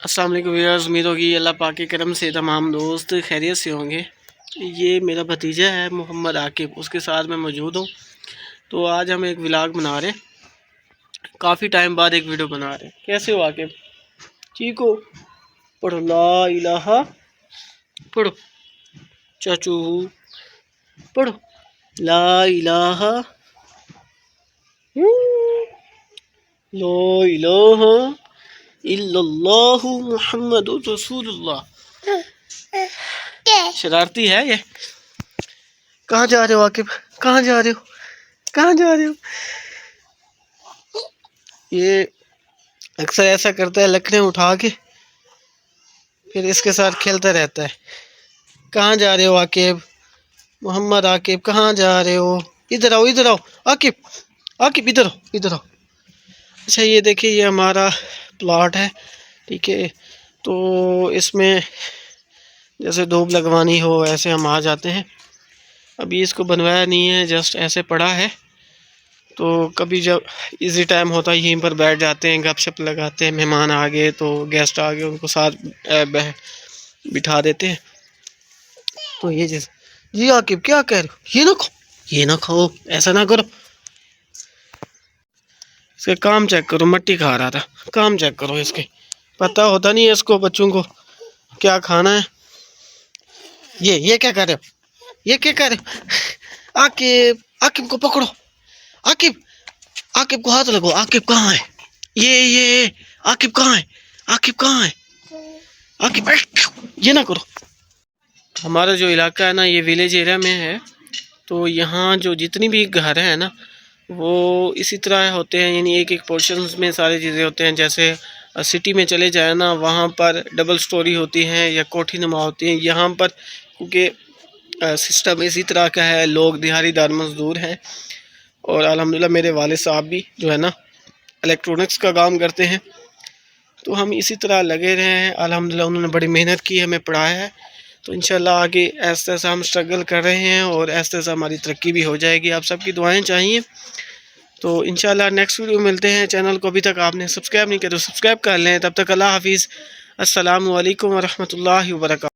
السلام علیکم ویورز، امید ہوگی اللہ پاک کے کرم سے تمام دوست خیریت سے ہوں گے۔ یہ میرا بھتیجا ہے محمد عاقب، اس کے ساتھ میں موجود ہوں۔ تو آج ہم ایک ولاگ بنا رہے ہیں، کافی ٹائم بعد ایک ویڈیو بنا رہے ہیں۔ کیسے ہو عاقب؟ ٹھیک ہو؟ پڑھو لا الہ، پڑھو چاچو، پڑھو لا الہ لا الہ الا اللہ محمد رسول اللہ۔ شرارتی ہے یہ۔ کہاں جا رہے ہو عاقب؟ کہاں جا رہے ہو؟ کہاں جا رہے ہو؟ یہ اکثر ایسا کرتا ہے، لکڑیں اٹھا کے پھر اس کے ساتھ کھیلتا رہتا ہے۔ کہاں جا رہے ہو عاقب؟ محمد عاقب کہاں جا رہے ہو؟ ادھر آؤ، ادھر آؤ عاقب، عاقب ادھر آؤ، ادھر آؤ۔ اچھا یہ دیکھیے، یہ ہمارا پلاٹ ہے، ٹھیک ہے۔ تو اس میں جیسے دھوپ لگوانی ہو ایسے ہم آ جاتے ہیں۔ ابھی اس کو بنوایا نہیں ہے، جسٹ ایسے پڑا ہے۔ تو کبھی جب ایزی ٹائم ہوتا ہے یہیں پر بیٹھ جاتے ہیں، گپ شپ لگاتے ہیں۔ مہمان آ گئے تو گیسٹ آ گئے، ان کو ساتھ بٹھا دیتے ہیں۔ تو یہ جیسے جی عاقب کیا کہہ رہے ہو؟ یہ نہ کھاؤ، یہ نہ کھاؤ، ایسا نہ کرو۔ اس کا کام چیک کرو، مٹی کھا رہا تھا۔ کام چیک کرو، اس کے پتہ ہوتا نہیں ہے اس کو، بچوں کو کیا کھانا ہے۔ یہ کیا کر رہے ہو؟ یہ کیا کر رہے ہو؟ عاقب، عاقب کو پکڑو، عاقب، عاقب کو ہاتھ لگو۔ عاقب کہاں ہے؟ یہ عاقب کہاں ہے؟ عاقب کہاں ہے؟ عاقب یہ نہ کرو۔ ہمارا جو علاقہ ہے نا، یہ ویلیج ایریا میں ہے۔ تو یہاں جو جتنی بھی گھر ہیں نا، وہ اسی طرح ہوتے ہیں، یعنی ایک ایک پورشنز میں ساری چیزیں ہوتے ہیں۔ جیسے سٹی میں چلے جائیں نا، وہاں پر ڈبل سٹوری ہوتی ہیں یا کوٹھی نما ہوتی ہیں۔ یہاں پر کیونکہ سسٹم اسی طرح کا ہے، لوگ دیہاڑی دار مزدور ہیں، اور الحمدللہ میرے والد صاحب بھی جو ہے نا الیکٹرونکس کا کام کرتے ہیں۔ تو ہم اسی طرح لگے رہے ہیں، الحمدللہ انہوں نے بڑی محنت کی، ہمیں پڑھایا ہے۔ تو انشاءاللہ آگے ایسے ایسا ہم اسٹرگل کر رہے ہیں، اور ایسے ایسا ہماری ترقی بھی ہو جائے گی۔ آپ سب کی دعائیں چاہیے۔ تو انشاءاللہ نیکسٹ ویڈیو ملتے ہیں۔ چینل کو ابھی تک آپ نے سبسکرائب نہیں کیا تو سبسکرائب کر لیں۔ تب تک اللہ حافظ، السلام علیکم ورحمۃ اللہ وبرکاتہ۔